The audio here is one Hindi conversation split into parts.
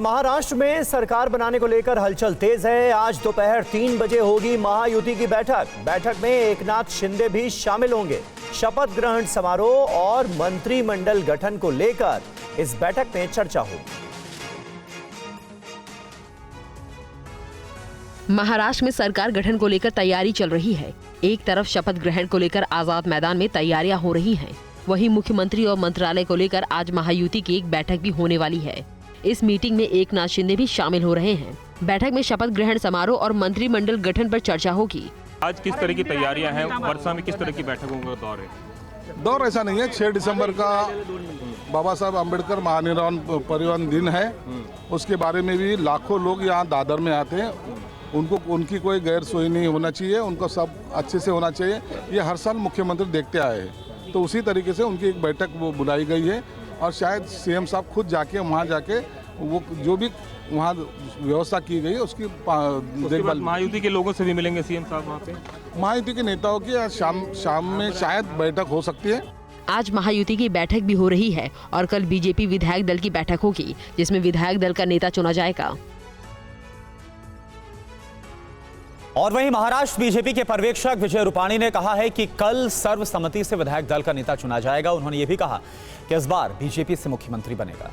महाराष्ट्र में सरकार बनाने को लेकर हलचल तेज है। आज दोपहर 3 बजे होगी महायुति की बैठक में एकनाथ शिंदे भी शामिल होंगे। शपथ ग्रहण समारोह और मंत्रिमंडल गठन को लेकर इस बैठक में चर्चा होगी। महाराष्ट्र में सरकार गठन को लेकर तैयारी चल रही है। एक तरफ शपथ ग्रहण को लेकर आजाद मैदान में तैयारियां हो रही हैं, वहीं मुख्यमंत्री और मंत्रालय को लेकर आज महायुति की एक बैठक भी होने वाली है। इस मीटिंग में एकनाथ शिंदे भी शामिल हो रहे हैं। बैठक में शपथ ग्रहण समारोह और मंत्रिमंडल गठन पर चर्चा होगी। आज किस तरह की तैयारियां हैं? वर्षा में किस तरह की बैठकों का दौर है? दौर ऐसा नहीं है। 6 दिसंबर का बाबा साहब अम्बेडकर महानिर्वाण परिवहन दिन है। उसके बारे में भी लाखों लोग यहाँ दादर में आते हैं। उनकी कोई गैर सोई नहीं होना चाहिए, उनको सब अच्छे से होना चाहिए। ये हर साल मुख्यमंत्री देखते आए हैं, तो उसी तरीके से उनकी एक बैठक वो बुलाई गई है और शायद सीएम साहब खुद जाके वहाँ जाके वो जो भी वहाँ व्यवस्था की गई है उसकी देखभाल। महायुति के लोगों से भी मिलेंगे सीएम साहब वहाँ पे? महायुति के नेताओं की आज शाम में शायद बैठक हो सकती है। आज महायुति की बैठक भी हो रही है और कल बीजेपी विधायक दल की बैठक होगी, जिसमें विधायक दल का नेता चुना जाएगा। और वहीं महाराष्ट्र बीजेपी के पर्यवेक्षक विजय रूपाणी ने कहा है कि कल सर्वसम्मति से विधायक दल का नेता चुना जाएगा। उन्होंने ये भी कहा कि इस बार बीजेपी से मुख्यमंत्री बनेगा।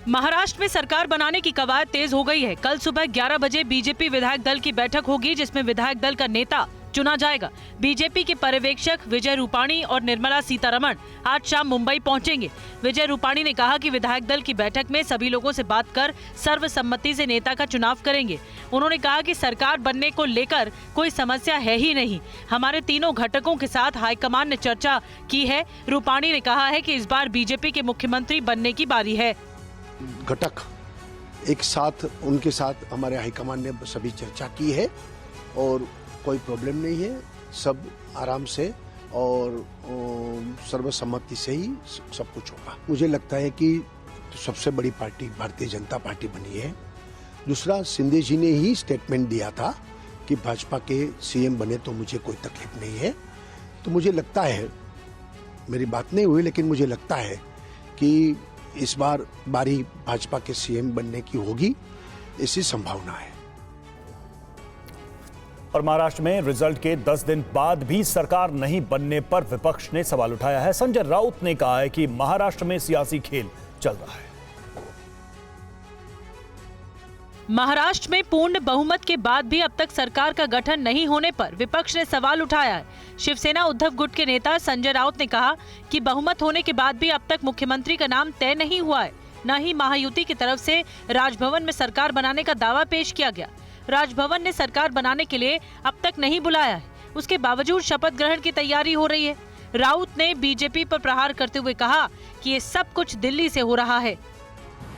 महाराष्ट्र में सरकार बनाने की कवायद तेज हो गई है। कल सुबह 11 बजे बीजेपी विधायक दल की बैठक होगी, जिसमें विधायक दल का नेता चुना जाएगा। बीजेपी के पर्यवेक्षक विजय रूपाणी और निर्मला सीतारमण आज शाम मुंबई पहुंचेंगे। विजय रूपाणी ने कहा कि विधायक दल की बैठक में सभी लोगों से बात कर सर्वसम्मति से नेता का चुनाव करेंगे। उन्होंने कहा कि सरकार बनने को लेकर कोई समस्या है ही नहीं। हमारे तीनों घटकों के साथ हाईकमान ने चर्चा की है। रूपाणी ने कहा है कि इस बार बीजेपी के मुख्यमंत्री बनने की बारी है। घटक एक साथ, उनके साथ हमारे हाईकमान ने सभी चर्चा की है और कोई प्रॉब्लम नहीं है। सब आराम से और सर्वसम्मति से ही सब कुछ होगा। मुझे लगता है कि सबसे बड़ी पार्टी भारतीय जनता पार्टी बनी है। दूसरा, शिंदे जी ने ही स्टेटमेंट दिया था कि भाजपा के सीएम बने तो मुझे कोई तकलीफ नहीं है। तो मुझे लगता है, मेरी बात नहीं हुई लेकिन मुझे लगता है कि इस बार बारी भाजपा के सीएम बनने की होगी, ऐसी संभावना है। और महाराष्ट्र में रिजल्ट के 10 दिन बाद भी सरकार नहीं बनने पर विपक्ष ने सवाल उठाया है। संजय राउत ने कहा है कि महाराष्ट्र में सियासी खेल चल रहा है। महाराष्ट्र में पूर्ण बहुमत के बाद भी अब तक सरकार का गठन नहीं होने पर विपक्ष ने सवाल उठाया है। शिवसेना उद्धव गुट के नेता संजय राउत ने कहा कि बहुमत होने के बाद भी अब तक मुख्यमंत्री का नाम तय नहीं हुआ है। न ही महायुति की तरफ से राजभवन में सरकार बनाने का दावा पेश किया गया। राजभवन ने सरकार बनाने के लिए अब तक नहीं बुलाया है। उसके बावजूद शपथ ग्रहण की तैयारी हो रही है। राउत ने बीजेपी पर प्रहार करते हुए कहा कि ये सब कुछ दिल्ली से हो रहा है।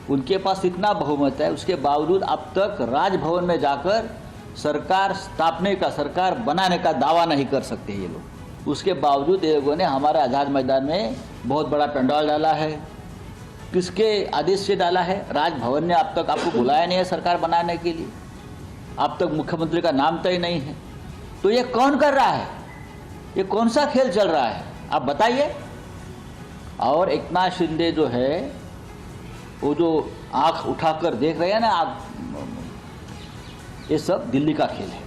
उनके पास इतना बहुमत है, उसके बावजूद अब तक राजभवन में जाकर सरकार स्थापने का, सरकार बनाने का दावा नहीं कर सकते ये लोग। उसके बावजूद ये लोगों ने हमारे आज़ाद मैदान में बहुत बड़ा पंडाल डाला है। किसके आदेश से डाला है? राजभवन ने अब तक आपको बुलाया नहीं है सरकार बनाने के लिए। अब तक मुख्यमंत्री का नाम तय नहीं है। तो ये कौन कर रहा है? ये कौन सा खेल चल रहा है? आप बताइए। और एकनाथ शिंदे जो है, वो जो आंख उठाकर देख रहे हैं ना, ये सब दिल्ली का खेल है।